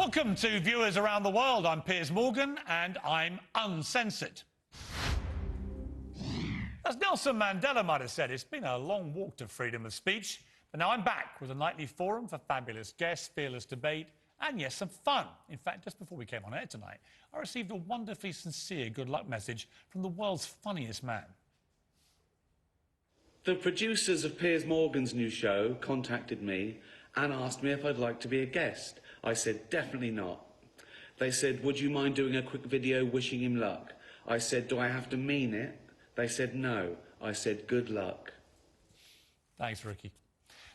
Welcome to viewers around the world. I'm Piers Morgan and I'm uncensored. As Nelson Mandela might have said, it's been a long walk to freedom of speech, but now I'm back with a nightly forum for fabulous guests, fearless debate, and yes, some fun. In fact, just before we came on air tonight, I received a wonderfully sincere good luck message from the world's funniest man. The producers of Piers Morgan's new show contacted me and asked me if I'd like to be a guest. I said, definitely not. They said, would you mind doing a quick video wishing him luck? I said, do I have to mean it? They said, no. I said, good luck. Thanks, Ricky.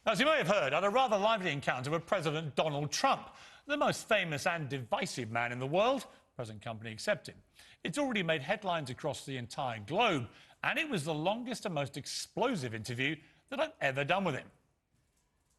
Now, as you may have heard, I had a rather lively encounter with President Donald Trump, the most famous and divisive man in the world, present company accepted. It's already made headlines across the entire globe, and it was the longest and most explosive interview that I've ever done with him.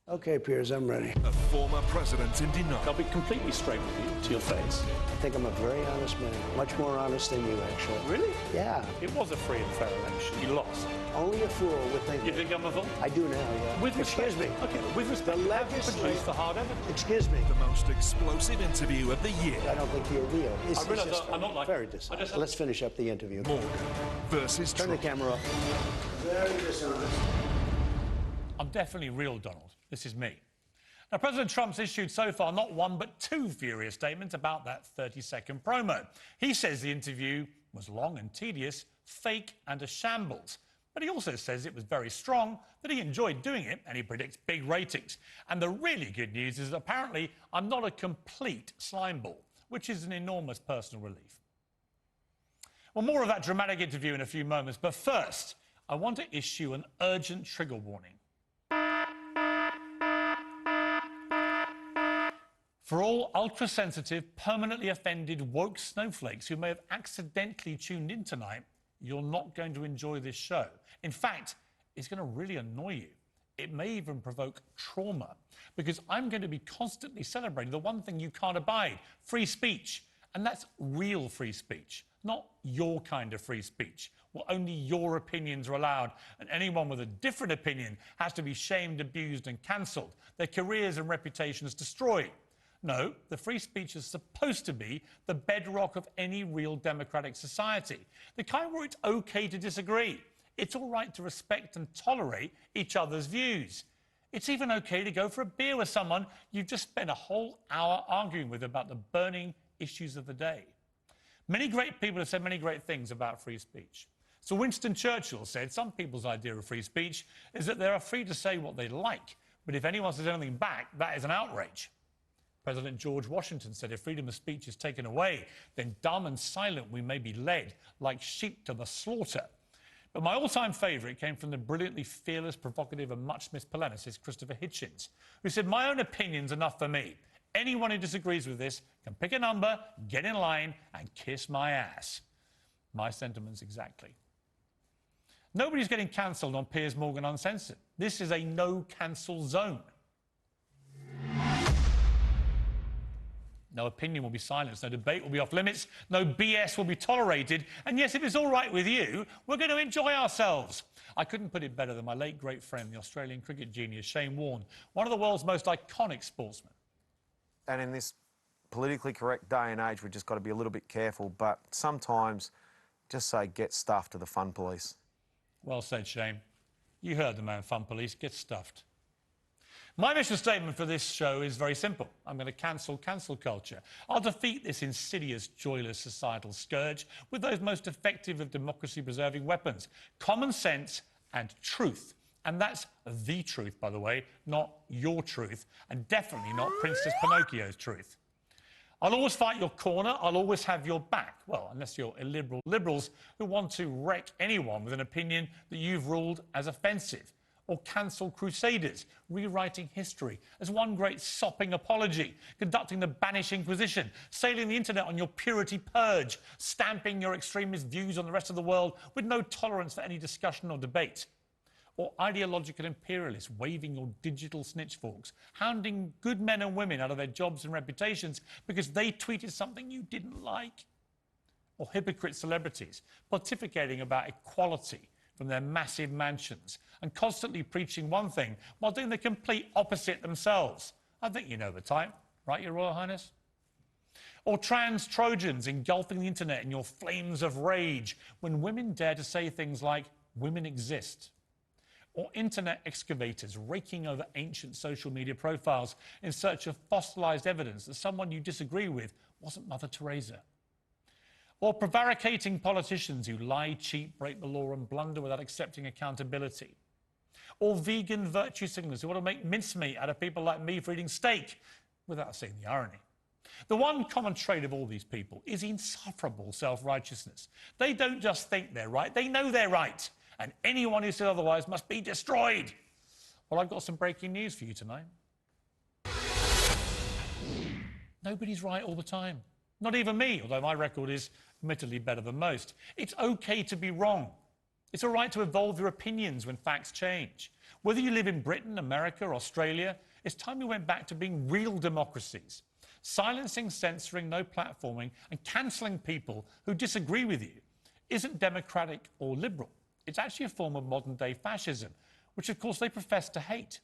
Okay, Piers, I'm ready. A former president in denial. I'll be completely straight with you, to your face. I think I'm a very honest man. Much more honest than you, actually. Really? Yeah. It was a free and fair election. You lost. Only a fool would think You that. think I'm a fool? I do now, yeah. With respect. Excuse me. Okay, with respect. The Have you legislature- produced the hard evidence? Excuse me. The most explosive interview of the year. I don't think you're real. This is realise just I'm not like- very dishonest. Let's finish up the interview. Morgan versus Turn the Trump. camera off. Very dishonest. I'm definitely real, Donald. This is me. Now, President Trump's issued so far not one but two furious statements about that 30-second promo. He says the interview was long and tedious, fake and a shambles. But he also says it was very strong, that he enjoyed doing it, and he predicts big ratings. And the really good news is that apparently I'm not a complete slimeball, which is an enormous personal relief. Well, more of that dramatic interview in a few moments, but first, I want to issue an urgent trigger warning. For all ultra-sensitive, permanently offended woke snowflakes who may have accidentally tuned in tonight, you're not going to enjoy this show. In fact, it's going to really annoy you. It may even provoke trauma, because I'm going to be constantly celebrating the one thing you can't abide, free speech. And that's real free speech, not your kind of free speech, where only your opinions are allowed, and anyone with a different opinion has to be shamed, abused and cancelled, their careers and reputations destroyed. No, the free speech is supposed to be the bedrock of any real democratic society. The kind where it's okay to disagree. It's all right to respect and tolerate each other's views. It's even okay to go for a beer with someone you've just spent a whole hour arguing with about the burning issues of the day. Many great people have said many great things about free speech. So Winston Churchill said some people's idea of free speech is that they are free to say what they like, but if anyone says anything back, that is an outrage. President George Washington said if freedom of speech is taken away, then dumb and silent we may be led like sheep to the slaughter. But my all-time favourite came from the brilliantly fearless, provocative and much-missed polemicist Christopher Hitchens, who said, my own opinion's enough for me. Anyone who disagrees with this can pick a number, get in line and kiss my ass. My sentiments exactly. Nobody's getting cancelled on Piers Morgan Uncensored. This is a no-cancel zone. No opinion will be silenced, no debate will be off limits, no BS will be tolerated. And yes, if it's all right with you, we're going to enjoy ourselves. I couldn't put it better than my late great friend, the Australian cricket genius Shane Warne, one of the world's most iconic sportsmen. And in this politically correct day and age, we've just got to be a little bit careful, but sometimes just say, get stuffed to the fun police. Well said, Shane. You heard the man, fun police, get stuffed. My mission statement for this show is very simple. I'm going to cancel culture. I'll defeat this insidious, joyless societal scourge with those most effective of democracy-preserving weapons, common sense and truth. And that's the truth, by the way, not your truth, and definitely not Princess Pinocchio's truth. I'll always fight your corner. I'll always have your back. Well, unless you're illiberal liberals who want to wreck anyone with an opinion that you've ruled as offensive. Or cancel crusaders, rewriting history as one great sopping apology, conducting the Spanish Inquisition, sailing the internet on your purity purge, stamping your extremist views on the rest of the world with no tolerance for any discussion or debate. Or ideological imperialists waving your digital snitchforks, hounding good men and women out of their jobs and reputations because they tweeted something you didn't like. Or hypocrite celebrities pontificating about equality from their massive mansions and constantly preaching one thing while doing the complete opposite themselves. I think you know the type, right, Your Royal Highness? Or trans Trojans engulfing the internet in your flames of rage when women dare to say things like, women exist. Or internet excavators raking over ancient social media profiles in search of fossilised evidence that someone you disagree with wasn't Mother Teresa. Or prevaricating politicians who lie, cheat, break the law and blunder without accepting accountability. Or vegan virtue signalers who want to make mincemeat out of people like me for eating steak without seeing the irony. The one common trait of all these people is insufferable self-righteousness. They don't just think they're right, they know they're right. And anyone who says otherwise must be destroyed. Well, I've got some breaking news for you tonight. Nobody's right all the time. Not even me, although my record is admittedly better than most. It's okay to be wrong. It's all right to evolve your opinions when facts change. Whether you live in Britain, America, or Australia, it's time we went back to being real democracies. Silencing, censoring, no platforming, and cancelling people who disagree with you isn't democratic or liberal. It's actually a form of modern-day fascism, which, of course, they profess to hate.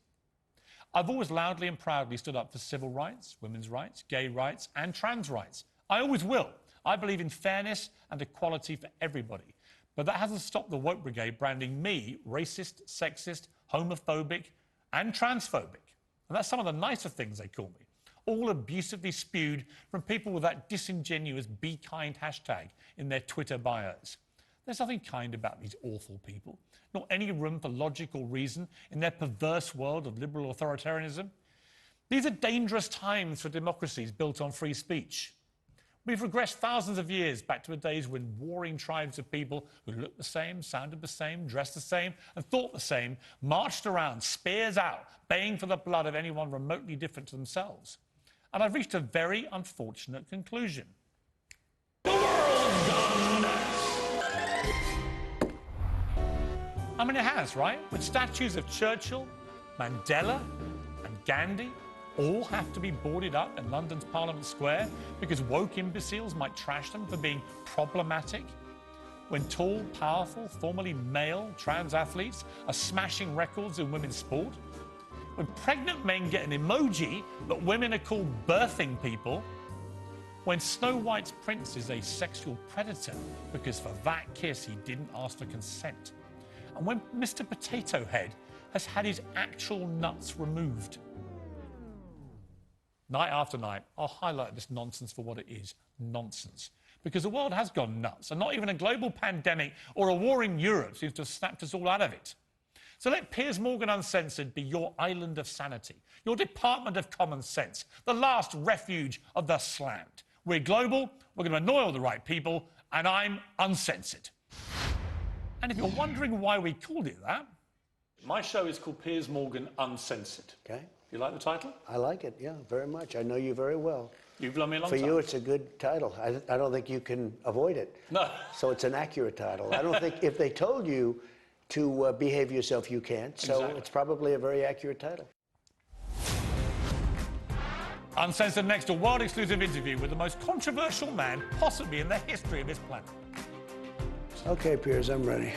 I've always loudly and proudly stood up for civil rights, women's rights, gay rights, and trans rights. I always will. I believe in fairness and equality for everybody. But that hasn't stopped the woke brigade branding me racist, sexist, homophobic, and transphobic. And that's some of the nicer things they call me. All abusively spewed from people with that disingenuous "be kind" hashtag in their Twitter bios. There's nothing kind about these awful people, nor any room for logic or reason in their perverse world of liberal authoritarianism. These are dangerous times for democracies built on free speech. We've regressed thousands of years back to the days when warring tribes of people who looked the same, sounded the same, dressed the same, and thought the same, marched around, spears out, baying for the blood of anyone remotely different to themselves. And I've reached a very unfortunate conclusion. The world's gone nuts. I mean, it has, right? With statues of Churchill, Mandela, and Gandhi all have to be boarded up in London's Parliament Square because woke imbeciles might trash them for being problematic. When tall, powerful, formerly male trans athletes are smashing records in women's sport. When pregnant men get an emoji, but women are called birthing people. When Snow White's prince is a sexual predator because for that kiss he didn't ask for consent. And when Mr. Potato Head has had his actual nuts removed. Night after night, I'll highlight this nonsense for what it is, nonsense. Because the world has gone nuts, and not even a global pandemic or a war in Europe seems to have snapped us all out of it. So let Piers Morgan Uncensored be your island of sanity, your department of common sense, the last refuge of the slammed. We're global, we're going to annoy all the right people, and I'm uncensored. And if you're wondering why we called it that, my show is called Piers Morgan Uncensored. Okay. You like the title? I like it, yeah, very much. I know you very well. You've known me a long For time. you, it's a good title. I don't think you can avoid it. No. So it's an accurate title. I don't think if they told you to behave yourself, you can't. So Exactly. it's probably a very accurate title. Uncensored next, a world-exclusive interview with the most controversial man possibly in the history of this planet. Okay, Piers, I'm ready.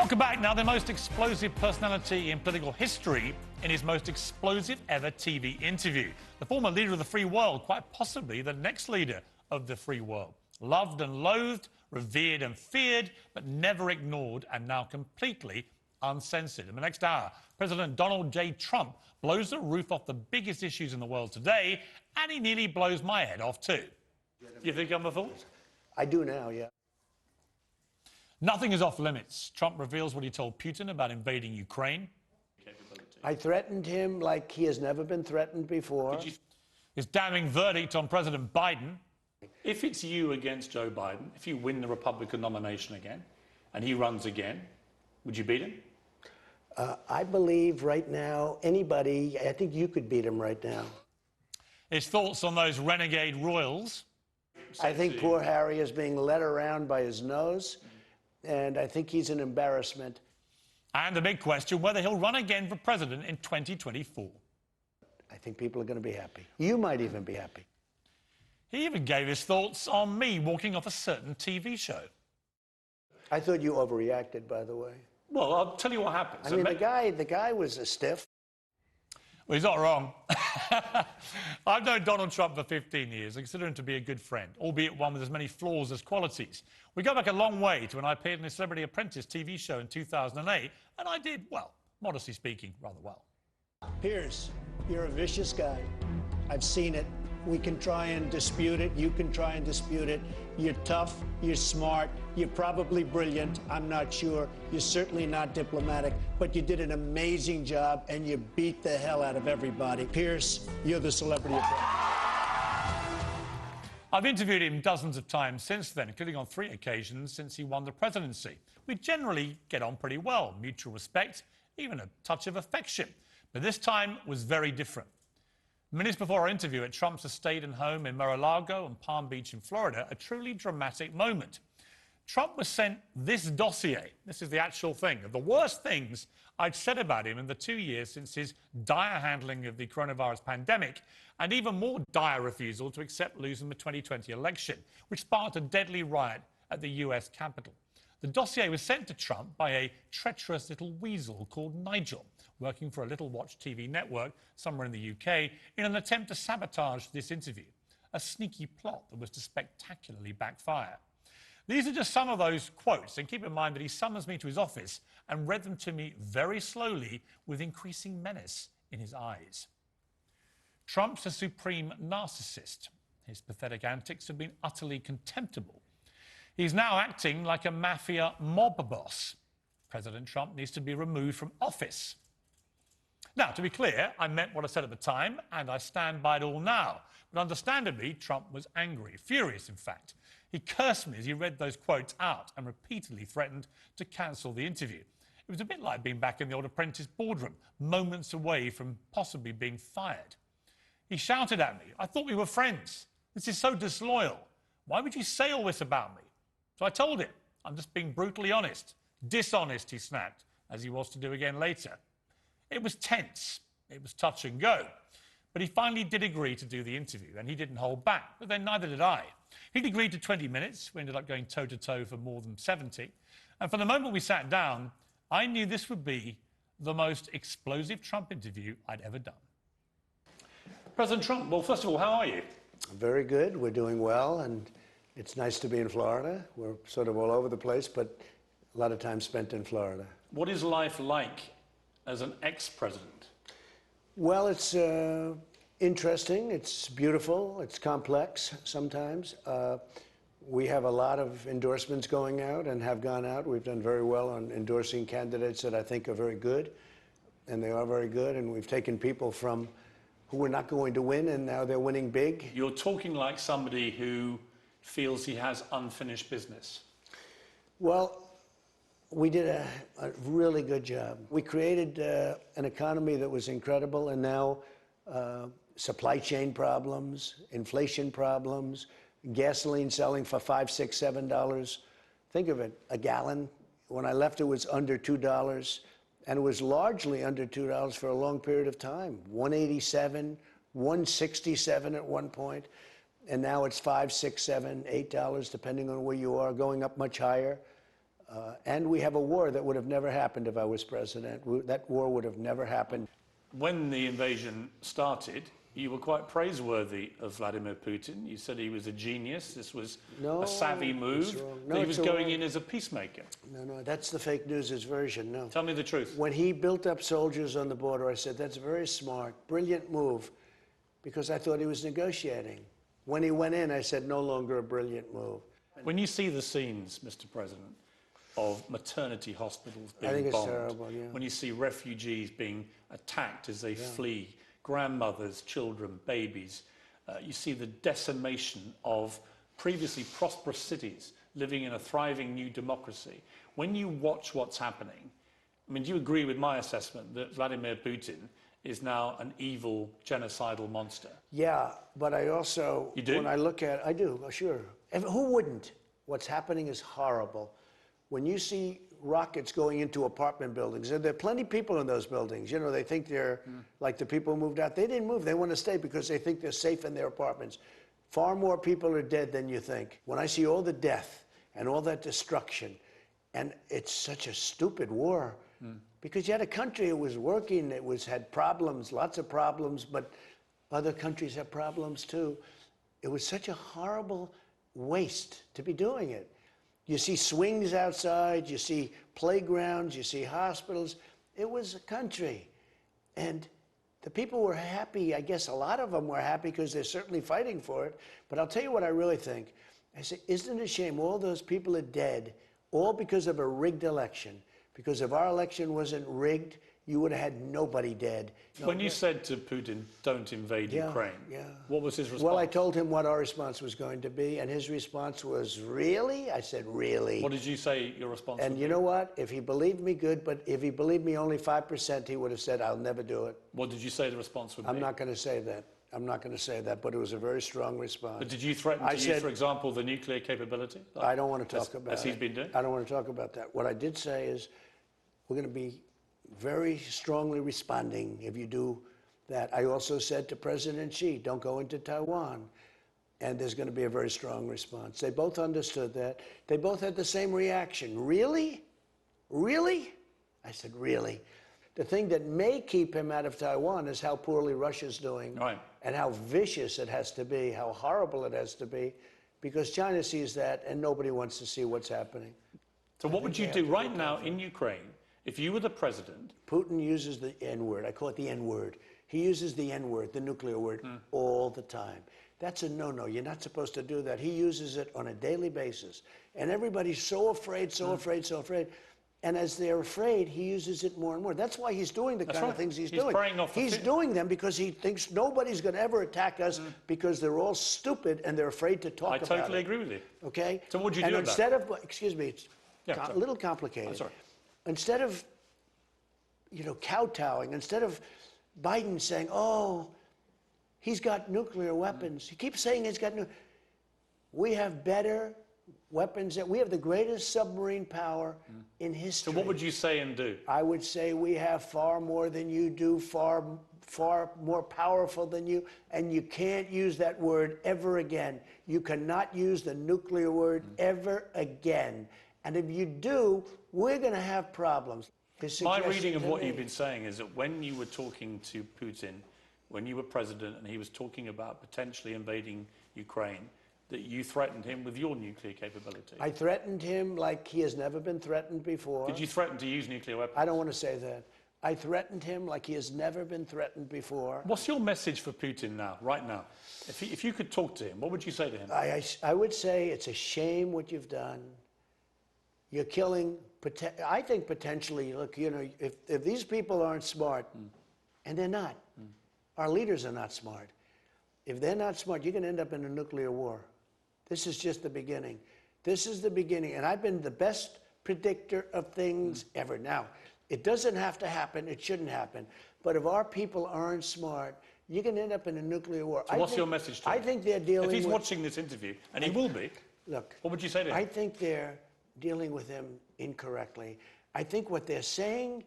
Welcome back. Now, the most explosive personality in political history in his most explosive ever TV interview. The former leader of the free world, quite possibly the next leader of the free world. Loved and loathed, revered and feared, but never ignored, and now completely uncensored. In the next hour, President Donald J. Trump blows the roof off the biggest issues in the world today, and he nearly blows my head off too. You think I'm a fool? I do now, yeah. Nothing is off limits. Trump reveals what he told Putin about invading Ukraine. I threatened him like he has never been threatened before. His damning verdict on President Biden. If it's you against Joe Biden, if you win the Republican nomination again, and he runs again, would you beat him? I believe right now, anybody, I think you could beat him right now. His thoughts on those renegade royals. I think poor Harry is being led around by his nose, and I think he's an embarrassment. And the big question, whether he'll run again for president in 2024. I think people are going to be happy. You might even be happy. He even gave his thoughts on me walking off a certain TV show. I thought you overreacted, by the way. Well, I'll tell you what happens. I mean, the guy was a stiff. Well, he's not wrong. I've known Donald Trump for 15 years. I consider him to be a good friend, albeit one with as many flaws as qualities. We go back a long way to when I appeared in the Celebrity Apprentice TV show in 2008, and I did, well, modestly speaking, rather well. Piers, you're a vicious guy. I've seen it. We can try and dispute it. You can try and dispute it. You're tough. You're smart. You're probably brilliant. I'm not sure. You're certainly not diplomatic. But you did an amazing job, and you beat the hell out of everybody. Piers, you're the Celebrity Apprentice. I've interviewed him dozens of times since then, including on 3 occasions since he won the presidency. We generally get on pretty well, mutual respect, even a touch of affection. But this time was very different. Minutes before our interview at Trump's estate and home in Mar-a-Lago and Palm Beach in Florida, a truly dramatic moment. Trump was sent this dossier. This is the actual thing, of the worst things I'd said about him in the 2 years since his dire handling of the coronavirus pandemic, and even more dire refusal to accept losing the 2020 election, which sparked a deadly riot at the US Capitol. The dossier was sent to Trump by a treacherous little weasel called Nigel, working for a little watch TV network somewhere in the UK, in an attempt to sabotage this interview. A sneaky plot that was to spectacularly backfire. These are just some of those quotes, and keep in mind that he summons me to his office and read them to me very slowly with increasing menace in his eyes. Trump's a supreme narcissist. His pathetic antics have been utterly contemptible. He's now acting like a mafia mob boss. President Trump needs to be removed from office. Now, to be clear, I meant what I said at the time, and I stand by it all now. But understandably, Trump was angry, furious, in fact. He cursed me as he read those quotes out and repeatedly threatened to cancel the interview. It was a bit like being back in the old Apprentice boardroom, moments away from possibly being fired. He shouted at me, "I thought we were friends. This is so disloyal. Why would you say all this about me?" So I told him, "I'm just being brutally honest." "Dishonest," he snapped, as he was to do again later. It was tense. It was touch and go. But he finally did agree to do the interview, and he didn't hold back. But then neither did I. He'd agreed to 20 minutes. We ended up going toe-to-toe for more than 70. And from the moment we sat down, I knew this would be the most explosive Trump interview I'd ever done. President Trump, well, first of all, how are you? Very good. We're doing well, and it's nice to be in Florida. We're sort of all over the place, but a lot of time spent in Florida. What is life like as an ex-president? Well, it's interesting. It's beautiful. It's complex sometimes. We have a lot of endorsements going out and have gone out. We've done very well on endorsing candidates that I think are very good, and they are very good. And we've taken people from who were not going to win, and now they're winning big. You're talking like somebody who feels he has unfinished business. Well, we did a really good job. We created an economy that was incredible, and now supply chain problems, inflation problems, gasoline selling for $5, $6, $7. Think of it, a gallon. When I left, it was under $2, and it was largely under $2 for a long period of time. $1.87, $1.67 at one point, and now it's $5, $6, $7, $8, depending on where you are, going up much higher. And we have a war that would have never happened if I was president. That war would have never happened. When the invasion started, you were quite praiseworthy of Vladimir Putin. You said he was a genius. This was a savvy move. That he was going in as a peacemaker. No, that's the fake news' version, no. Tell me the truth. When he built up soldiers on the border, I said, that's very smart, brilliant move, because I thought he was negotiating. When he went in, I said, no longer a brilliant move. When you see the scenes, Mr. President, of maternity hospitals being I think bombed, it's terrible, yeah. when you see refugees being attacked as they flee, grandmothers, children, babies, you see the decimation of previously prosperous cities living in a thriving new democracy. When you watch what's happening, I mean, do you agree with my assessment that Vladimir Putin is now an evil, genocidal monster? Yeah, but I also, You do? when I look at, I do, sure. And who wouldn't? What's happening is horrible. When you see rockets going into apartment buildings, and there are plenty of people in those buildings, you know, they think they're like the people who moved out. They didn't move, they want to stay because they think they're safe in their apartments. Far more people are dead than you think. When I see all the death and all that destruction, and it's such a stupid war, because you had a country that was working, had problems, lots of problems, but other countries have problems too. It was such a horrible waste to be doing it. You see swings outside, you see playgrounds, you see hospitals. It was a country. And the people were happy. I guess a lot of them were happy because they're certainly fighting for it. But I'll tell you what I really think. I say, isn't it a shame all those people are dead, all because of a rigged election? Because if our election wasn't rigged, you would have had nobody dead. When you said to Putin, don't invade Ukraine, what was his response? Well, I told him what our response was going to be, and his response was, really? I said, really? What did you say your response And would you be? know what? If he believed me, good, but if he believed me only 5%, he would have said, I'll never do it. What did you say the response would be? I'm not going to say that. I'm not going to say that, but it was a very strong response. But did you threaten to use, for example, the nuclear capability? I don't want to talk about it. As he's been doing? I don't want to talk about that. What I did say is, we're going to be very strongly responding if you do that. I also said to President Xi, don't go into Taiwan. And there's going to be a very strong response. They both understood that. They both had the same reaction. Really? Really? I said, really? The thing that may keep him out of Taiwan is how poorly Russia's doing. Right. And how vicious it has to be, how horrible it has to be, because China sees that and nobody wants to see what's happening. So what would you do right now in Ukraine if you were the president? Putin uses the N-word. I call it the N-word. He uses the N-word, the nuclear word, all the time. That's a no-no. You're not supposed to do that. He uses it on a daily basis. And everybody's so afraid, so afraid, so afraid. And as they're afraid, he uses it more and more. That's why he's doing the kind of things he's doing. He's doing them because he thinks nobody's going to ever attack us because they're all stupid and they're afraid to talk about it. I totally agree with you. Okay? So what would you do And instead of, excuse me, it's a little complicated. I'm sorry. Instead of, you know, kowtowing, instead of Biden saying, oh, he's got nuclear weapons. He keeps saying he's got we have better weapons. We have the greatest submarine power in history. So what would you say and do? I would say we have far more than you do, far more powerful than you, and you can't use that word ever again. You cannot use the nuclear word ever again. And if you do, we're going to have problems. My reading of what you've been saying is that when you were talking to Putin, when you were president, and he was talking about potentially invading Ukraine, that you threatened him with your nuclear capability. I threatened him like he has never been threatened before. Did you threaten to use nuclear weapons? I don't want to say that. I threatened him like he has never been threatened before. What's your message for Putin now, right now? If you could talk to him, what would you say to him? I would say it's a shame what you've done. You're killing, I think potentially, look, you know, if these people aren't smart, and they're not, our leaders are not smart. If they're not smart, you're going to end up in a nuclear war. This is just the beginning. This is the beginning. And I've been the best predictor of things ever. Now, it doesn't have to happen. It shouldn't happen. But if our people aren't smart, you're going to end up in a nuclear war. So what's your message to him? I think they're dealing with... If he's watching this interview, and he will be, look, what would you say to him? I think they're dealing with him incorrectly. I think what they're saying,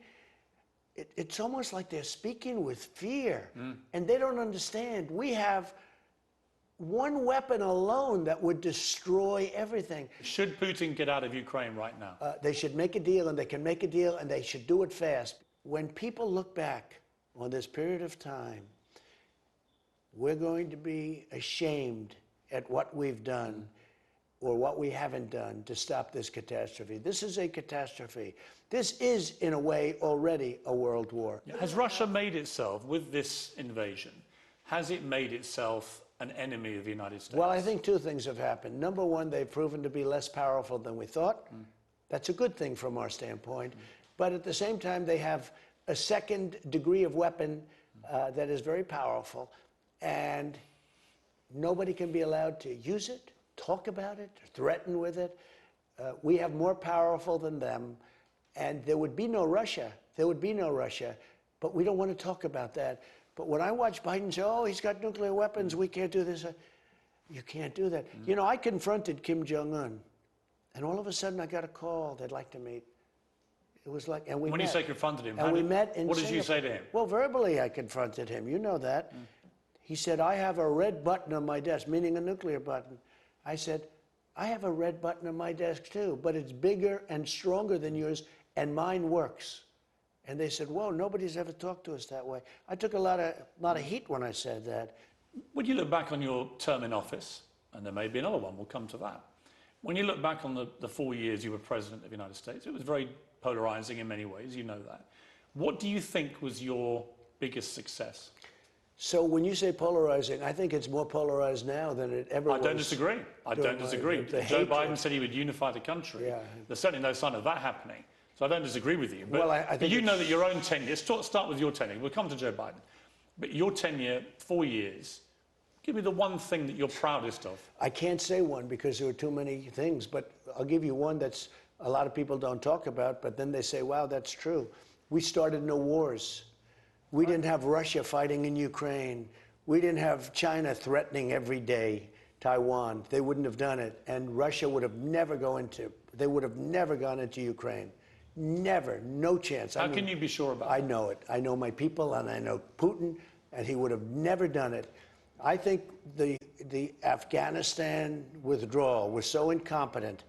it's almost like they're speaking with fear. And they don't understand. We have one weapon alone that would destroy everything. Should Putin get out of Ukraine right now? They should make a deal, and they can make a deal, and they should do it fast. When people look back on this period of time, we're going to be ashamed at what we've done or what we haven't done to stop this catastrophe. This is a catastrophe. This is, in a way, already a world war. Has Russia made itself, with this invasion, has it made itself an enemy of the United States? Well, I think two things have happened. Number one, they've proven to be less powerful than we thought. That's a good thing from our standpoint. But at the same time, they have a second degree of weapon that is very powerful, and nobody can be allowed to use it, talk about it, or threaten with it. We have more powerful than them, and there would be no Russia. There would be no Russia, but we don't want to talk about that. But when I watch Biden say, oh, he's got nuclear weapons, we can't do this, you can't do that. You know, I confronted Kim Jong-un, and all of a sudden I got a call, they'd like to meet. It was like, and we met. When you say confronted him, and we met in what did you Singapore. say to him? Well, verbally I confronted him, you know that. He said, I have a red button on my desk, meaning a nuclear button. I said, I have a red button on my desk too, but it's bigger and stronger than yours, and mine works. And they said, whoa, nobody's ever talked to us that way. I took a lot of heat when I said that. When you look back on your term in office, and there may be another one, we'll come to that. When you look back on the 4 years you were President of the United States, it was very polarizing in many ways, you know that. What do you think was your biggest success? So when you say polarizing, I think it's more polarized now than it ever was. I don't disagree. I don't disagree. the Joe hatred. Biden said he would unify the country. Yeah. There's certainly no sign of that happening. So I don't disagree with you. But, Well, I think but you know it's- that your own tenure, start with your tenure. We'll come to Joe Biden. But your tenure, 4 years, give me the one thing that you're proudest of. I can't say one because there are too many things, but I'll give you one that's a lot of people don't talk about, but then they say, wow, that's true. We started no wars. We didn't have Russia fighting in Ukraine. We didn't have China threatening every day Taiwan. They wouldn't have done it. And Russia would have never gone into Ukraine. Never, no chance. How can you be sure about I know it. I know my people, and I know Putin, and he would have never done it. I think the Afghanistan withdrawal was so incompetent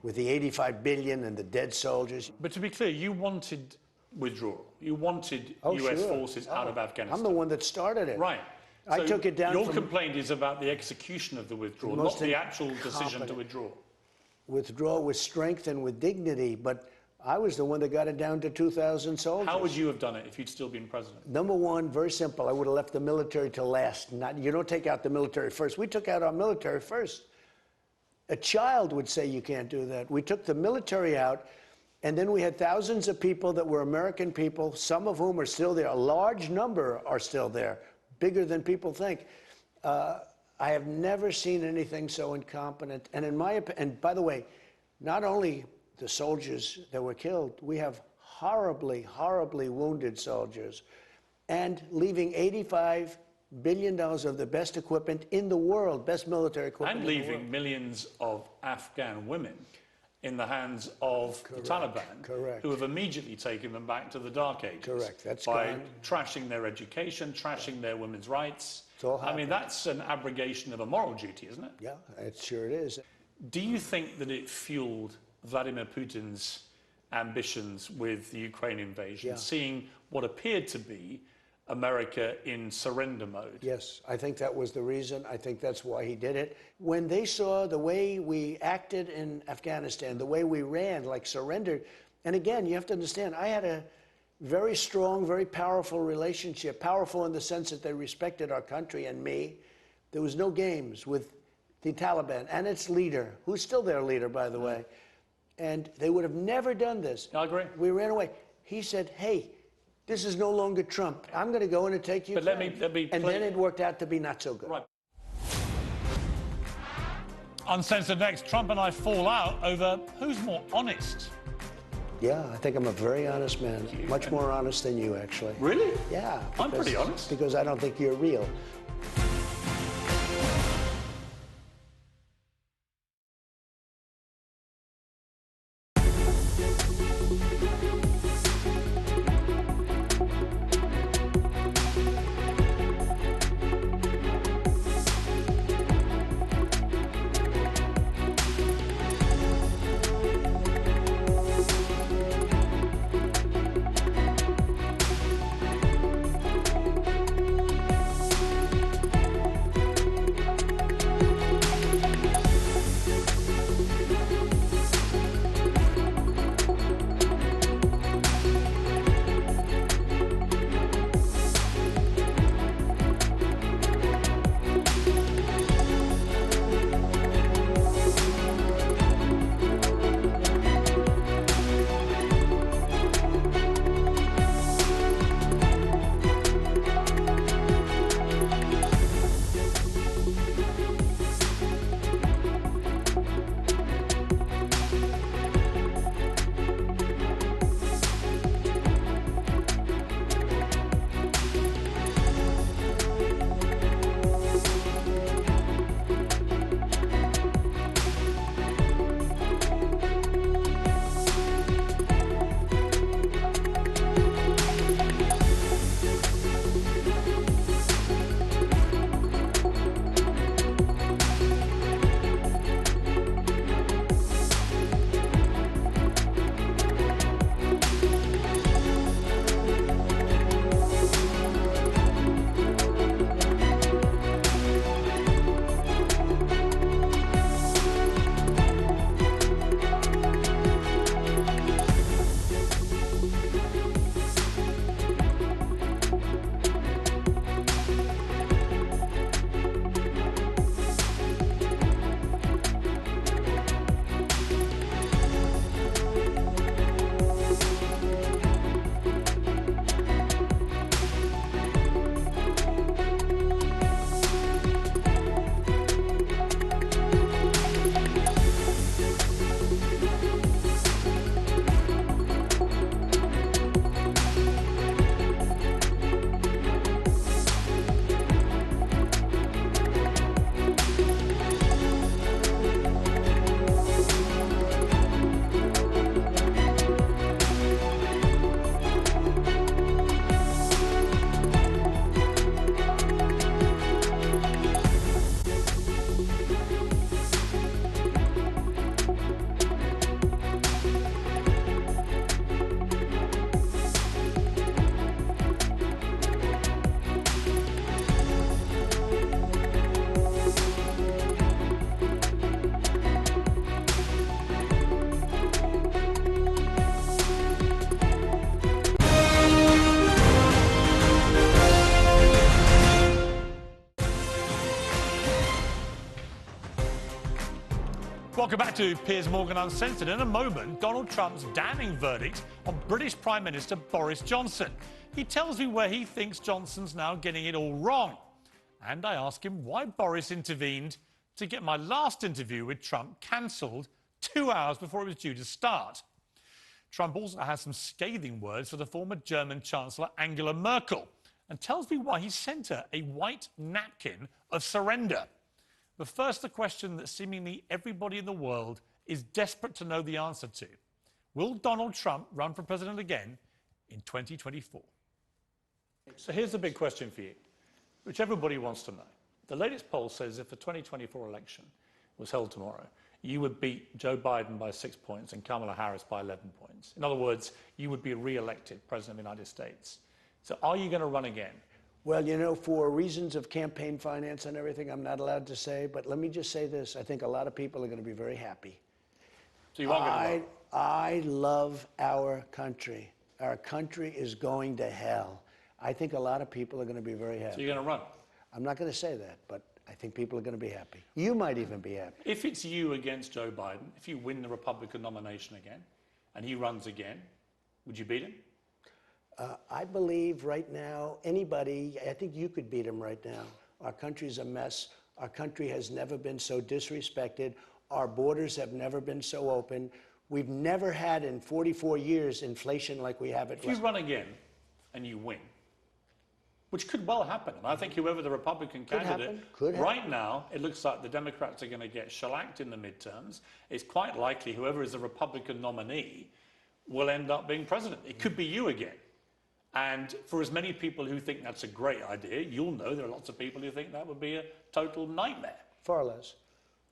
with the 85 billion and the dead soldiers. But to be clear, you wanted withdrawal. You wanted US sure. forces out of Afghanistan. I'm the one that started it. Right. I So took it down Your from complaint is about the execution of the withdrawal, not most the actual decision to incompetent. withdraw. Withdraw with strength and with dignity, but I was the one that got it down to 2,000 soldiers. How would you have done it if you'd still been president? Number one, very simple. I would have left the military to last. You don't take out the military first. We took out our military first. A child would say you can't do that. We took the military out, and then we had thousands of people that were American people, some of whom are still there. A large number are still there, bigger than people think. I have never seen anything so incompetent. And in my opinion, and by the way, not only the soldiers that were killed, we have horribly, horribly wounded soldiers, and leaving $85 billion of the best equipment in the world, best military equipment And in the world. leaving millions of Afghan women in the hands of the Taliban, correct. who have immediately taken them back to the Dark Ages. Correct, that's by gone. trashing their education, trashing their women's rights. It's all I mean, happened. that's an abrogation of a moral duty, isn't it? Yeah, it sure is. Do you think that it fueled Vladimir Putin's ambitions with the Ukraine invasion, Yeah. seeing what appeared to be America in surrender mode? Yes, I think that was the reason. I think that's why he did it. When they saw the way we acted in Afghanistan, the way we ran, like surrendered, and again, you have to understand, I had a very strong, very powerful relationship, powerful in the sense that they respected our country and me. There was no games with the Taliban and its leader, who's still their leader, by the way. And they would have never done this. I agree. We ran away. He said, hey, this is no longer Trump. I'm going to go in and take you. But let me and then it worked out to be not so good. Right. Uncensored next. Trump and I fall out over who's more honest. Yeah, I think I'm a very honest man. Much more honest than you, actually. Really? Yeah. I'm pretty honest. Because I don't think you're real. Welcome back to Piers Morgan Uncensored. In a moment, Donald Trump's damning verdict on British Prime Minister Boris Johnson. He tells me where he thinks Johnson's now getting it all wrong. And I ask him why Boris intervened to get my last interview with Trump cancelled 2 hours before it was due to start. Trump also has some scathing words for the former German Chancellor Angela Merkel and tells me why he sent her a white napkin of surrender. But first, the question that seemingly everybody in the world is desperate to know the answer to. Will Donald Trump run for president again in 2024? So here's the big question for you, which everybody wants to know. The latest poll says if the 2024 election was held tomorrow, you would beat Joe Biden by 6 points and Kamala Harris by 11 points. In other words, you would be re-elected president of the United States. So are you going to run again? Well, you know, for reasons of campaign finance and everything, I'm not allowed to say, but let me just say this. I think a lot of people are going to be very happy. So you aren't going to run? I love our country. Our country is going to hell. I think a lot of people are going to be very happy. So you're going to run? I'm not going to say that, but I think people are going to be happy. You might even be happy. If it's you against Joe Biden, if you win the Republican nomination again, and he runs again, would you beat him? I believe right now, anybody, I think you could beat him right now. Our country's a mess. Our country has never been so disrespected. Our borders have never been so open. We've never had in 44 years inflation like we have it. If you run again and you win, which could well happen, and I think whoever the Republican candidate, right now, it looks like the Democrats are going to get shellacked in the midterms. It's quite likely whoever is the Republican nominee will end up being president. It could be you again. And for as many people who think that's a great idea, you'll know there are lots of people who think that would be a total nightmare. Far less.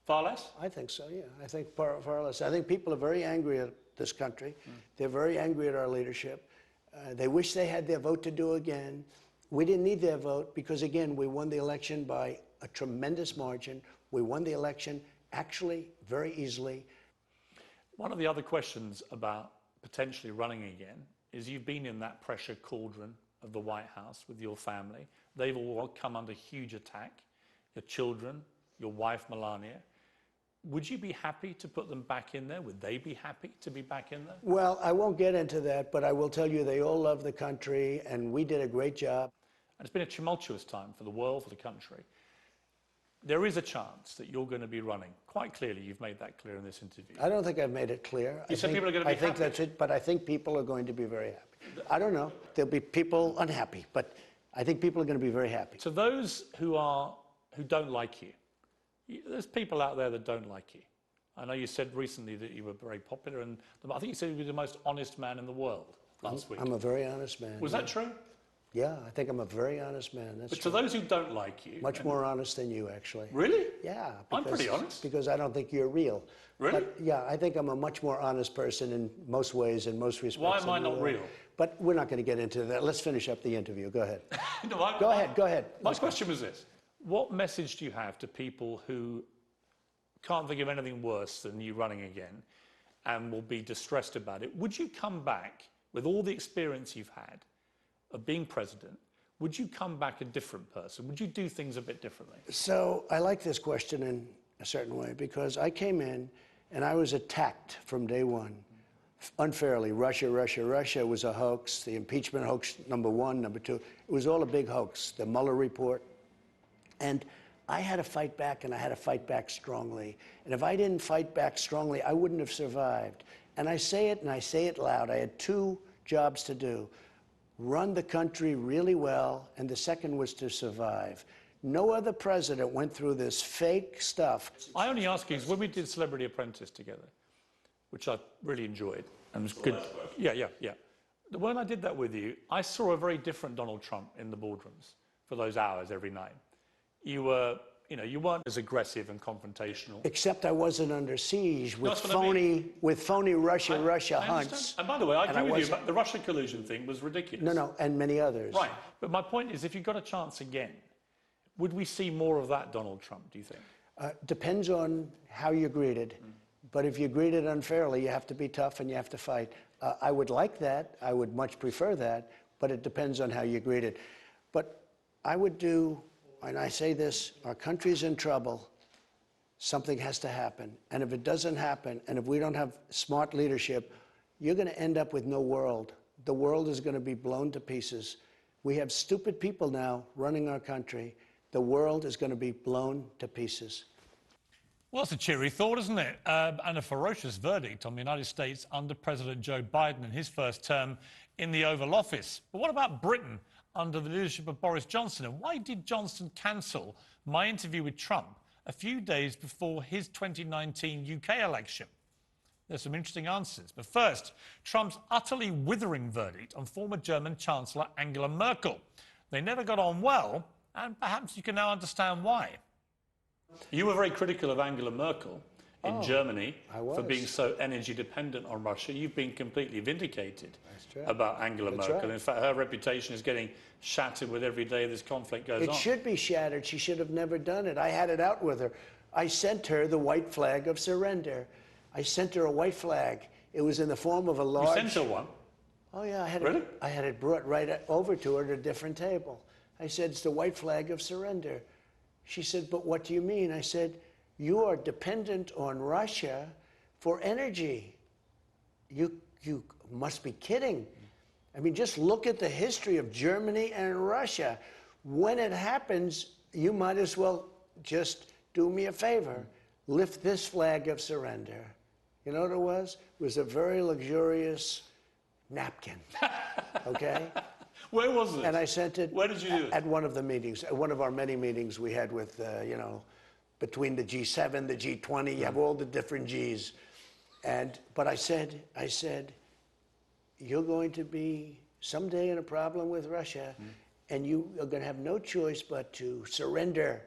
Far less? I think so, yeah. I think far less. I think people are very angry at this country. They're very angry at our leadership. They wish they had their vote to do again. We didn't need their vote because, again, we won the election by a tremendous margin. We won the election actually very easily. One of the other questions about potentially running again is you've been in that pressure cauldron of the White House with your family. They've all come under huge attack. Your children, your wife, Melania. Would you be happy to put them back in there? Would they be happy to be back in there? Well, I won't get into that, but I will tell you they all love the country, and we did a great job. And it's been a tumultuous time for the world, for the country. There is a chance that you're going to be running. Quite clearly, you've made that clear in this interview. I don't think I've made it clear. You said people are going to be happy. I think that's it, but I think people are going to be very happy. I don't know. There'll be people unhappy, but I think people are going to be very happy. To those who don't like you, there's people out there that don't like you. I know you said recently that you were very popular, and I think you said you were the most honest man in the world last week. I'm a very honest man. Was that true? Yeah, I think I'm a very honest man. That's But true. to those who don't like you... Much more honest than you, actually. Really? Yeah. I'm pretty honest. Because I don't think you're real. Really? But, yeah, I think I'm a much more honest person in most ways, in most respects. Why am I not real? But we're not going to get into that. Let's finish up the interview. Go ahead. No, go ahead. My question was this. What message do you have to people who can't think of anything worse than you running again and will be distressed about it? Would you come back with all the experience you've had of being president? Would you come back a different person? Would you do things a bit differently? So I like this question in a certain way because I came in and I was attacked from day one unfairly. Russia was a hoax. The impeachment hoax, number one, number two. It was all a big hoax. The Mueller report. And I had to fight back, and I had to fight back strongly. And if I didn't fight back strongly, I wouldn't have survived. And I say it, and I say it loud. I had two jobs to do. Run the country really well, and the second was to survive. No other president went through this fake stuff. I only ask you, because when we did Celebrity Apprentice together, which I really enjoyed, and it was good. Yeah. When I did that with you, I saw a very different Donald Trump in the boardrooms for those hours every night. You were, you weren't as aggressive and confrontational. Except I wasn't under siege with phony Russia hunts. And by the way, I agree with you, but the Russia collusion thing was ridiculous. No, and many others. Right, but my point is, if you got a chance again, would we see more of that Donald Trump, do you think? Depends on how you're greeted. But if you're greeted unfairly, you have to be tough and you have to fight. I would like that. I would much prefer that. But it depends on how you're greeted. But I would do, and I say this, our country's in trouble. something has to happen. And if it doesn't happen, and if we don't have smart leadership, you're going to end up with no world. The world is going to be blown to pieces. We have stupid people now running our country. The world is going to be blown to pieces. Well, it's a cheery thought, isn't it? And a ferocious verdict on the United States under President Joe Biden in his first term in the Oval Office. But what about Britain under the leadership of Boris Johnson? And why did Johnson cancel my interview with Trump a few days before his 2019 UK election? There's some interesting answers. But first, Trump's utterly withering verdict on former German Chancellor Angela Merkel. They never got on well, and perhaps you can now understand why. You were very critical of Angela Merkel in Germany for being so energy dependent on Russia. You've been completely vindicated about Angela Merkel. In fact, her reputation is getting shattered with every day this conflict goes on. It should be shattered. She should have never done it. I had it out with her. I sent her the white flag of surrender. I sent her a white flag. It was in the form of a large... You sent her one? Oh, yeah. I had it brought right over to her at a different table. I said, it's the white flag of surrender. She said, but what do you mean? I said, you are dependent on Russia for energy. You must be kidding. I mean, just look at the history of Germany and Russia. When it happens, you might as well just do me a favor. Lift this flag of surrender. You know what it was? It was a very luxurious napkin, okay? Where was it? And I sent it. Where did you do it? At one of the meetings, at one of our many meetings we had with, you know, between the G7, the G20, you have all the different Gs. But I said, you're going to be someday in a problem with Russia, and you are going to have no choice but to surrender,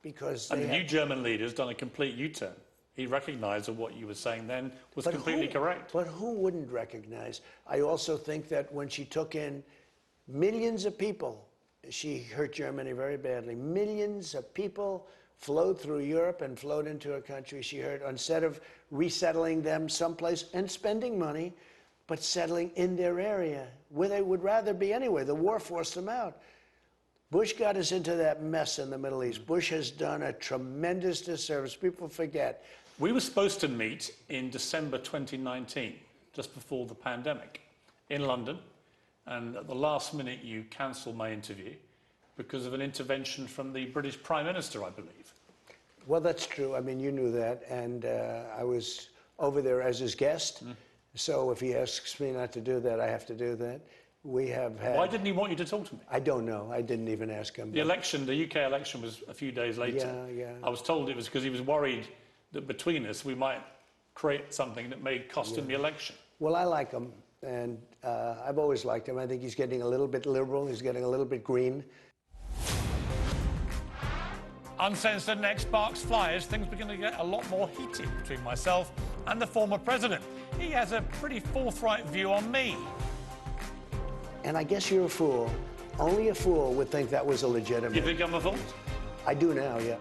because and the new German leader's done a complete U-turn. He recognised that what you were saying then was completely correct. But who wouldn't recognize? I also think that when she took in millions of people, she hurt Germany very badly. Millions of people flowed through Europe and flowed into her country. She hurt, instead of resettling them someplace and spending money, but settling in their area, where they would rather be anyway. The war forced them out. Bush got us into that mess in the Middle East. Bush has done a tremendous disservice. People forget. We were supposed to meet in December 2019, just before the pandemic, in London. And at the last minute, you cancelled my interview because of an intervention from the British Prime Minister, I believe. Well, that's true. I mean, you knew that. And I was over there as his guest. So if he asks me not to do that, I have to do that. We have had... Why didn't he want you to talk to me? I don't know. I didn't even ask him. The election, the UK election, was a few days later. Yeah. I was told it was because he was worried that between us we might create something that may cost him the election. Well, I like him, and I've always liked him. I think he's getting a little bit liberal. He's getting a little bit green. Uncensored next sparks flyers. Things begin to get a lot more heated between myself and the former president. He has a pretty forthright view on me. And I guess you're a fool. Only a fool would think that was a legitimate... You think I'm a fool? I do now, yeah.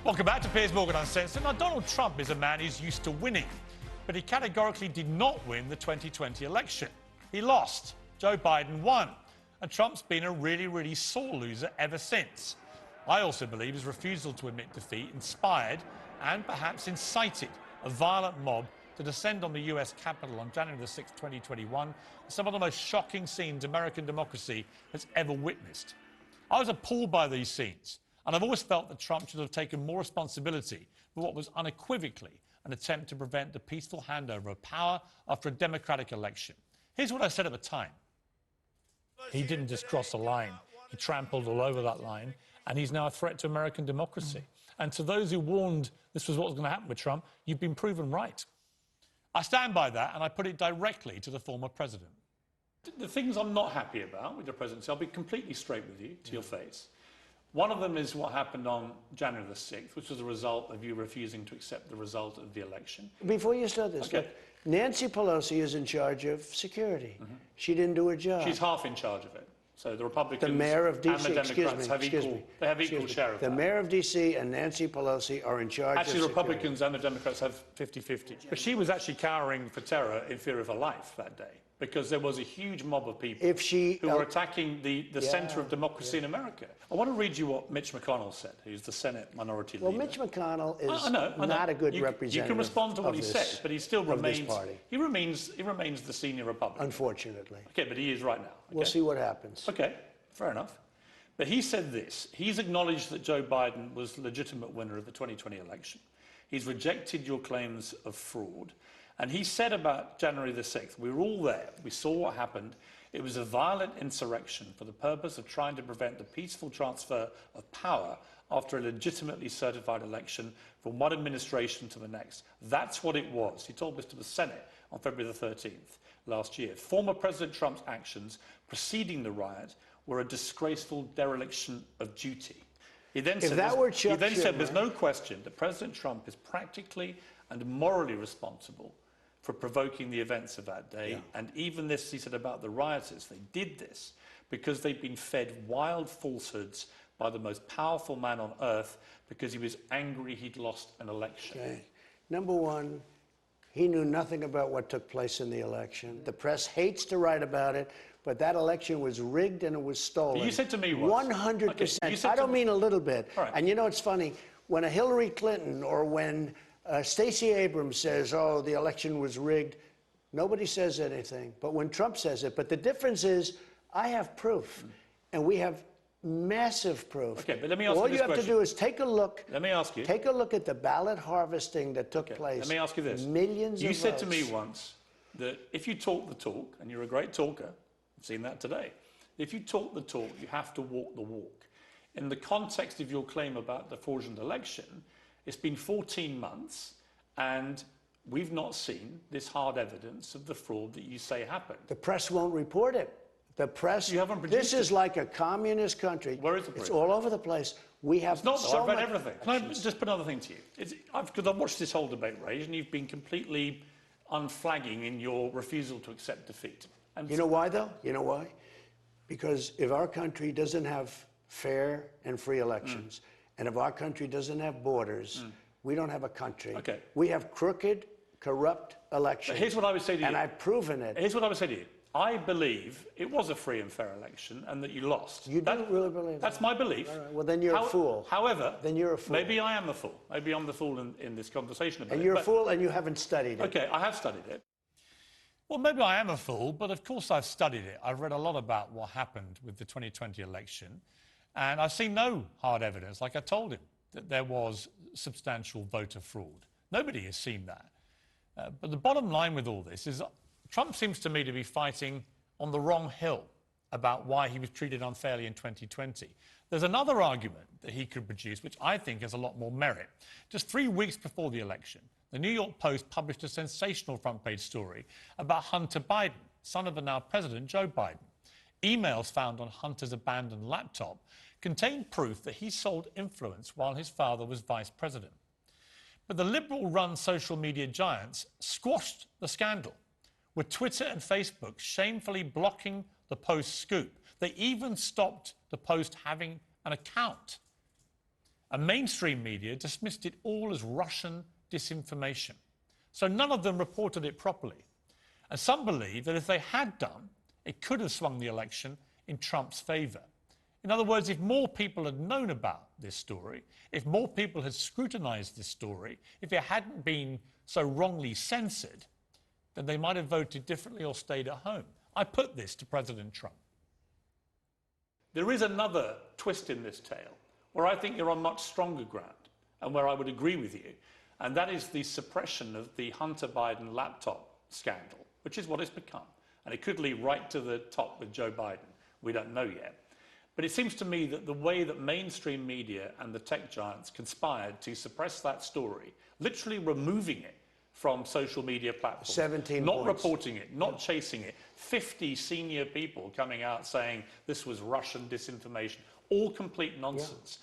Welcome back to Piers Morgan Uncensored. Now, Donald Trump is a man who's used to winning, but he categorically did not win the 2020 election. He lost. Joe Biden won. And Trump's been a really, really sore loser ever since. I also believe his refusal to admit defeat inspired and perhaps incited a violent mob to descend on the US Capitol on January the 6th, 2021, some of the most shocking scenes American democracy has ever witnessed. I was appalled by these scenes, and I've always felt that Trump should have taken more responsibility for what was unequivocally an attempt to prevent the peaceful handover of power after a democratic election. Here's what I said at the time. He didn't just cross a line. He trampled all over that line, and he's now a threat to American democracy. And to those who warned this was what was going to happen with Trump, you've been proven right. I stand by that, and I put it directly to the former president. The things I'm not happy about with the presidency, I'll be completely straight with you, to your face. One of them is what happened on January the 6th, which was a result of you refusing to accept the result of the election. Before you start this, Okay. look, Nancy Pelosi is in charge of security. She didn't do her job. She's half in charge of it. So the Republicans The mayor of and D.C. the Democrats have excuse equal, me. they have Excuse equal me. share of The that. mayor of D.C. and Nancy Pelosi are in charge Actually, of the security. Republicans and the Democrats have 50-50. But she was actually cowering for terror in fear of her life that day, because there was a huge mob of people who were attacking the centre of democracy in America. I want to read you what Mitch McConnell said, who's the Senate Minority Leader. Well, Mitch McConnell is I know. not a good representative. You can respond to what he says, but he still remains. Party. He remains the senior Republican. Unfortunately. Okay, but he is right now. Okay? We'll see what happens. Okay, fair enough. But he said this. He's acknowledged that Joe Biden was the legitimate winner of the 2020 election. He's rejected your claims of fraud. And he said about January the 6th, we were all there. We saw what happened. It was a violent insurrection for the purpose of trying to prevent the peaceful transfer of power after a legitimately certified election from one administration to the next. That's what it was. He told this to the Senate on February the 13th last year. Former President Trump's actions preceding the riot were a disgraceful dereliction of duty. He then said there's no question that President Trump is practically and morally responsible for provoking the events of that day. Yeah. And even this, he said about the rioters, they did this because they'd been fed wild falsehoods by the most powerful man on earth because he was angry he'd lost an election. Okay. Number one, he knew nothing about what took place in the election. The press hates to write about it, but that election was rigged and it was stolen. But you said to me once. 100%. Okay, I don't mean a little bit. Right. And you know, it's funny, when a Hillary Clinton or when Stacey Abrams says, oh, the election was rigged, nobody says anything. But when Trump says it, but the difference is I have proof, and we have massive proof. Okay, but let me ask you All this you have to question. do is take a look. Let me ask you. Take a look at the ballot harvesting that took place. Let me ask you this. Millions of You said to votes. me once that if you talk the talk, and you're a great talker, I've seen that today, if you talk the talk, you have to walk the walk. In the context of your claim about the fraudulent election, it's been 14 months, and we've not seen this hard evidence of the fraud that you say happened. The press won't report it. The press. You haven't produced This is like a communist country. Where is the proof? It's all over the place. We have It's not, so I've read much. everything. Can I just put another thing to you? Because I've watched this whole debate rage, and you've been completely unflagging in your refusal to accept defeat. And You know why, though? You know why? Because if our country doesn't have fair and free elections, and if our country doesn't have borders, we don't have a country. Okay. We have crooked, corrupt elections. But here's what I would say to you. And I've proven it. Here's what I would say to you. I believe it was a free and fair election and that you lost. You don't really believe that? That's my belief. All right, well, then you're a fool. However, then you're a fool. Maybe I am a fool. Maybe I'm the fool in this conversation about And it. you're a fool and you haven't studied it. Okay, I have studied it. Well, maybe I am a fool, but of course I've studied it. I've read a lot about what happened with the 2020 election, and I've seen no hard evidence, like I told him, that there was substantial voter fraud. Nobody has seen that. But the bottom line with all this is Trump seems to me to be fighting on the wrong hill about why he was treated unfairly in 2020. There's another argument that he could produce, which I think has a lot more merit. Just 3 weeks before the election, the New York Post published a sensational front-page story about Hunter Biden, son of the now president, Joe Biden. Emails found on Hunter's abandoned laptop contained proof that he sold influence while his father was vice president. But the liberal-run social media giants squashed the scandal, with Twitter and Facebook shamefully blocking the Post scoop. They even stopped the Post having an account. And mainstream media dismissed it all as Russian disinformation. So none of them reported it properly. And some believe that if they had done, it could have swung the election in Trump's favour. In other words, if more people had known about this story, if more people had scrutinised this story, if it hadn't been so wrongly censored, then they might have voted differently or stayed at home. I put this to President Trump. There is another twist in this tale where I think you're on much stronger ground and where I would agree with you, and that is the suppression of the Hunter Biden laptop scandal, which is what it's become. And it could lead right to the top with Joe Biden. We don't know yet. But it seems to me that the way that mainstream media and the tech giants conspired to suppress that story, literally removing it from social media platforms, 17 not points. reporting it, not chasing it, 50 senior people coming out saying this was Russian disinformation, all complete nonsense.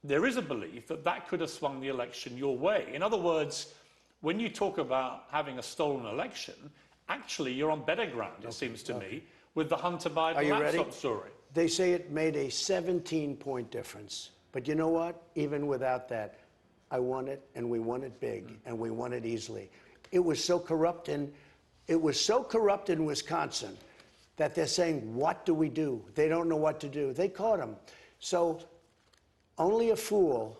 There is a belief that that could have swung the election your way. In other words, when you talk about having a stolen election, actually you're on better ground, it seems to me, with the Hunter Biden laptop story. They say it made a 17-point difference. But you know what? Even without that, I won it, and we won it big, and we won it easily. It was so corrupt, and it was so corrupt in Wisconsin that they're saying, what do we do? They don't know what to do. They caught him. So only a fool,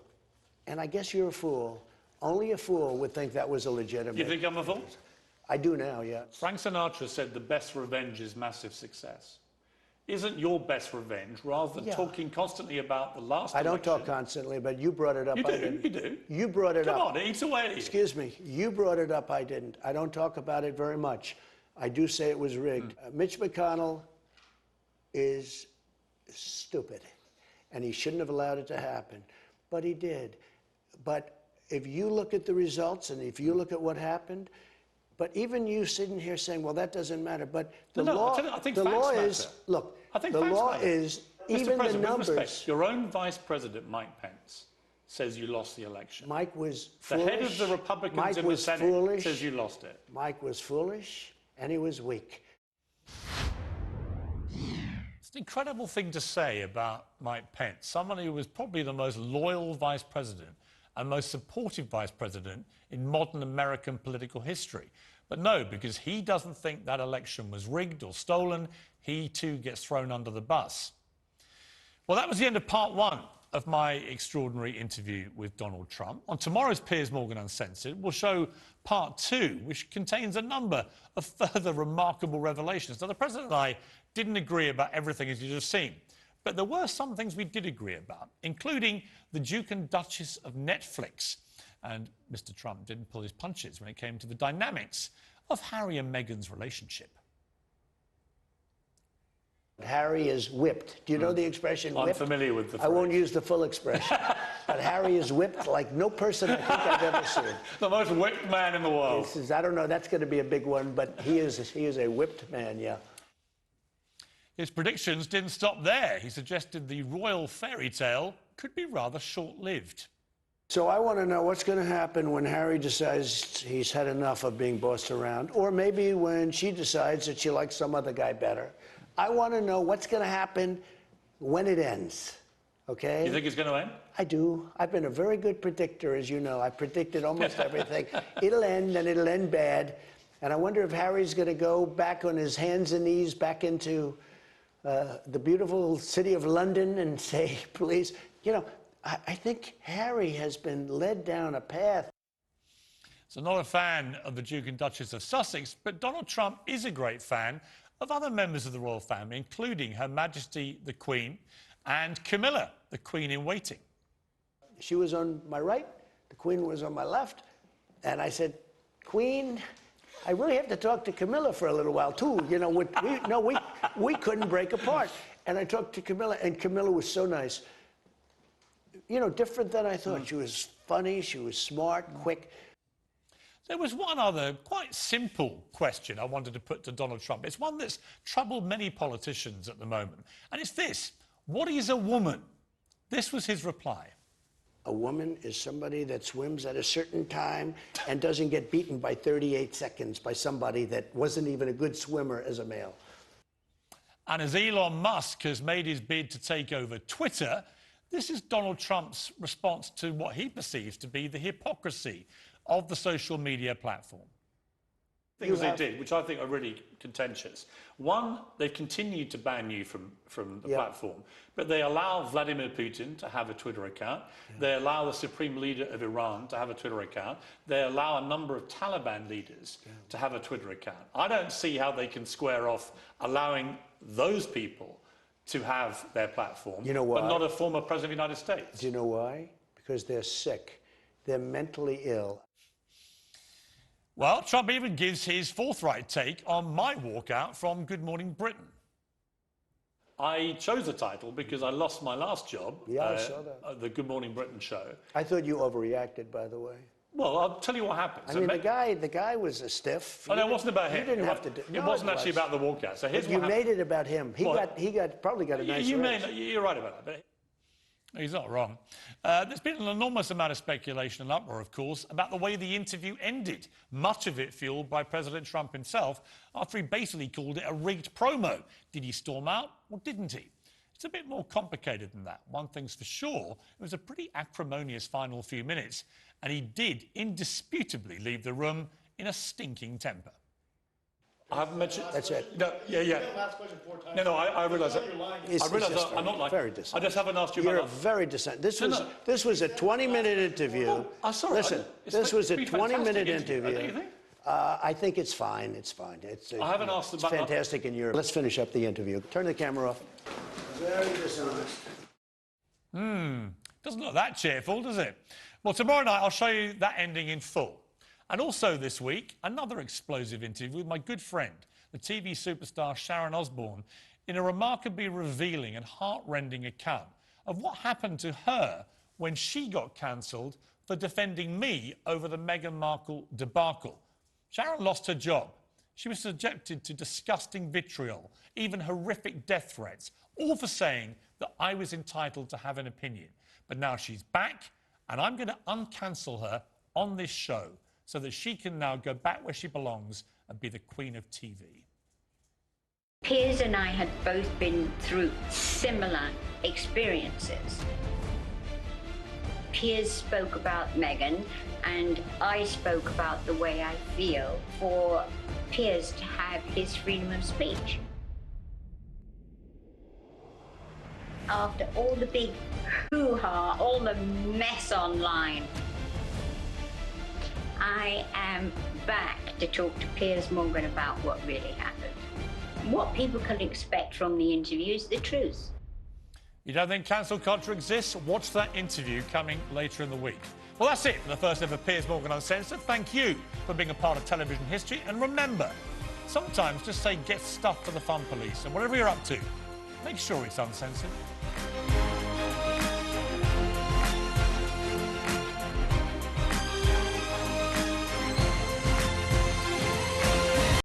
and I guess you're a fool, only a fool would think that was a legitimate. You think I'm a fool? I do now, yeah. Frank Sinatra said the best revenge is massive success. Isn't your best revenge, rather than talking constantly about the last election? I don't talk constantly, but you brought it up. You do, you do. You brought it up. Come on, it eats away at you. Excuse me. You brought it up, I didn't. I don't talk about it very much. I do say it was rigged. Mitch McConnell is stupid, and he shouldn't have allowed it to happen, but he did. But if you look at the results, and if you look at what happened, but even you sitting here saying, well, that doesn't matter, but the law, I think the facts law matter. is, look, I think the facts law matter. is, Mr. even the President, with numbers. respect, your own Vice President, Mike Pence, says you lost the election. Mike was The foolish. head of the Republicans Mike in the was Senate foolish. says you lost it. Mike was foolish, and he was weak. It's an incredible thing to say about Mike Pence, someone who was probably the most loyal vice president and most supportive vice president in modern American political history. But no, because he doesn't think that election was rigged or stolen, he too gets thrown under the bus. Well, that was the end of part one of my extraordinary interview with Donald Trump. On tomorrow's Piers Morgan Uncensored, we'll show part two, which contains a number of further remarkable revelations. Now, the President and I didn't agree about everything, as you've just seen, but there were some things we did agree about, including the Duke and Duchess of Netflix. And Mr. Trump didn't pull his punches when it came to the dynamics of Harry and Meghan's relationship. Harry is whipped. Do you know the expression whipped? I'm familiar with the phrase. I won't use the full expression. But Harry is whipped like no person I think I've ever seen. The most whipped man in the world. I don't know, that's going to be a big one, but he is a whipped man, yeah. His predictions didn't stop there. He suggested the royal fairy tale could be rather short-lived. So I want to know what's going to happen when Harry decides he's had enough of being bossed around, or maybe when she decides that she likes some other guy better. I want to know what's going to happen when it ends, okay? You think it's going to end? I do. I've been a very good predictor, as you know. I predicted almost everything. It'll end, and it'll end bad. And I wonder if Harry's going to go back on his hands and knees back into the beautiful city of London and say, please, you know, I think Harry has been led down a path. So not a fan of the Duke and Duchess of Sussex, but Donald Trump is a great fan of other members of the royal family, including Her Majesty the Queen and Camilla, the Queen in Waiting. She was on my right, the Queen was on my left, and I said, Queen, I really have to talk to Camilla for a little while, too. You know, we couldn't break apart. And I talked to Camilla, and Camilla was so nice. You know, different than I thought. She was funny, she was smart, quick. There was one other quite simple question I wanted to put to Donald Trump. It's one that's troubled many politicians at the moment. And it's this: what is a woman? This was his reply. A woman is somebody that swims at a certain time and doesn't get beaten by 38 seconds by somebody that wasn't even a good swimmer as a male. And as Elon Musk has made his bid to take over Twitter, This is Donald Trump's response to what he perceives to be the hypocrisy of the social media platform. Things they did, which I think are really contentious. One, they've continued to ban you from the platform, but they allow Vladimir Putin to have a Twitter account. They allow the Supreme Leader of Iran to have a Twitter account. They allow a number of Taliban leaders to have a Twitter account. I don't see how they can square off allowing those people to have their platform, but not a former President of the United States. Do you know why? Because they're sick. They're mentally ill. Well, Trump even gives his forthright take on my walkout from Good Morning Britain. I chose the title because I lost my last job, I saw that. The Good Morning Britain show. I thought you overreacted, by the way. Well, I'll tell you what happened. I mean, the guy was a stiff. Oh, no, it wasn't about him. You didn't have to do. It wasn't actually about the walkout. So here's you made it about him. He probably got a nice raise. You're right about that. But he's not wrong. There's been an enormous amount of speculation and uproar, of course, about the way the interview ended. Much of it fueled by President Trump himself, after he basically called it a rigged promo. Did he storm out or didn't he? It's a bit more complicated than that. One thing's for sure, it was a pretty acrimonious final few minutes, and he did indisputably leave the room in a stinking temper. I haven't mentioned... That's it. No, yeah. No, I realise that. I realise I'm not like... Very dissent. I just haven't asked you You're about... very dissent. This was a 20-minute interview. Oh, I'm sorry. Listen, this was a 20-minute interview. Don't you think? I think it's fine. It's fine. I haven't asked about... It's fantastic in Europe. Let's finish up the interview. Turn the camera off. Very dishonest. Doesn't look that cheerful, does it? Well, tomorrow night I'll show you that ending in full. And also this week, another explosive interview with my good friend, the TV superstar Sharon Osbourne, in a remarkably revealing and heart-rending account of what happened to her when she got cancelled for defending me over the Meghan Markle debacle. Sharon lost her job. She was subjected to disgusting vitriol, even horrific death threats, all for saying that I was entitled to have an opinion. But now she's back, and I'm going to uncancel her on this show so that she can now go back where she belongs and be the queen of TV. Piers and I had both been through similar experiences. Piers spoke about Meghan, and I spoke about the way I feel for Piers to have his freedom of speech. After all the big hoo-ha, all the mess online, I am back to talk to Piers Morgan about what really happened. What people can expect from the interview is the truth. You don't think cancel culture exists? Watch that interview coming later in the week. Well, that's it for the first ever Piers Morgan Uncensored. Thank you for being a part of television history. And remember, sometimes just say get stuff for the fun police. And whatever you're up to, make sure it's uncensored.